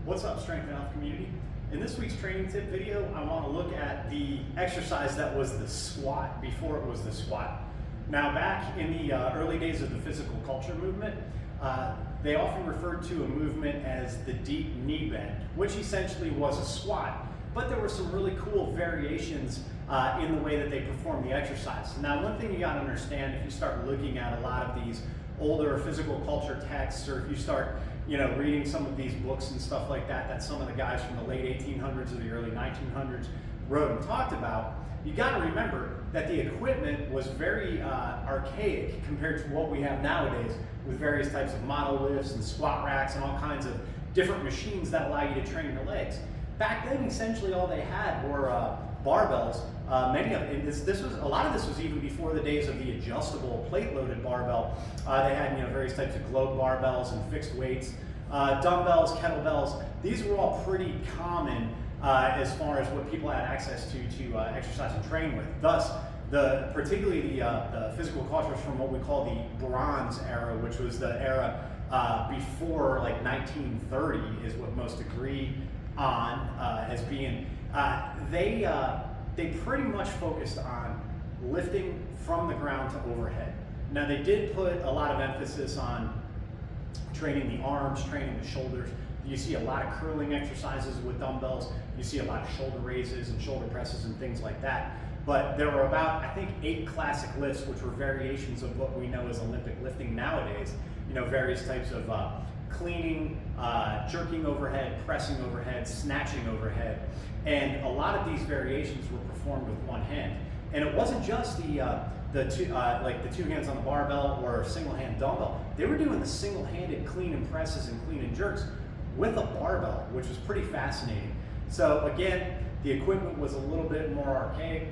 What's up, Strength and Health community? In this week's training tip video, I want to look at the exercise that was the squat before it was the squat. Now, back in the early days of the physical culture movement, they often referred to a movement as the deep knee bend, which essentially was a squat, but there were some really cool variations in the way that they performed the exercise. Now, one thing you got to understand if you start looking at a lot of these older physical culture texts, or if you start reading some of these books and stuff like that, that some of the guys from the late 1800s or the early 1900s wrote and talked about, you got to remember that the equipment was very archaic compared to what we have nowadays, with various types of model lifts and squat racks and all kinds of different machines that allow you to train your legs. Back then, essentially all they had were barbells. Many of it, a lot of this was even before the days of the adjustable plate-loaded barbell. They had various types of globe barbells and fixed weights, dumbbells, kettlebells. These were all pretty common as far as what people had access to exercise and train with. Thus, particularly the physical cultures from what we call the Bronze Era, which was the era before like 1930, is what most agree on as being. They pretty much focused on lifting from the ground to overhead. Now, they did put a lot of emphasis on training the arms, training the shoulders. You see a lot of curling exercises with dumbbells. You see a lot of shoulder raises and shoulder presses and things like that. But there were about, I think, 8 classic lifts, which were variations of what we know as Olympic lifting nowadays. Various types of cleaning, jerking overhead, pressing overhead, snatching overhead. And a lot of these variations were performed with one hand. And it wasn't just the two hands on the barbell or single hand dumbbell. They were doing the single-handed clean and presses and clean and jerks with a barbell, which was pretty fascinating. So again, the equipment was a little bit more archaic.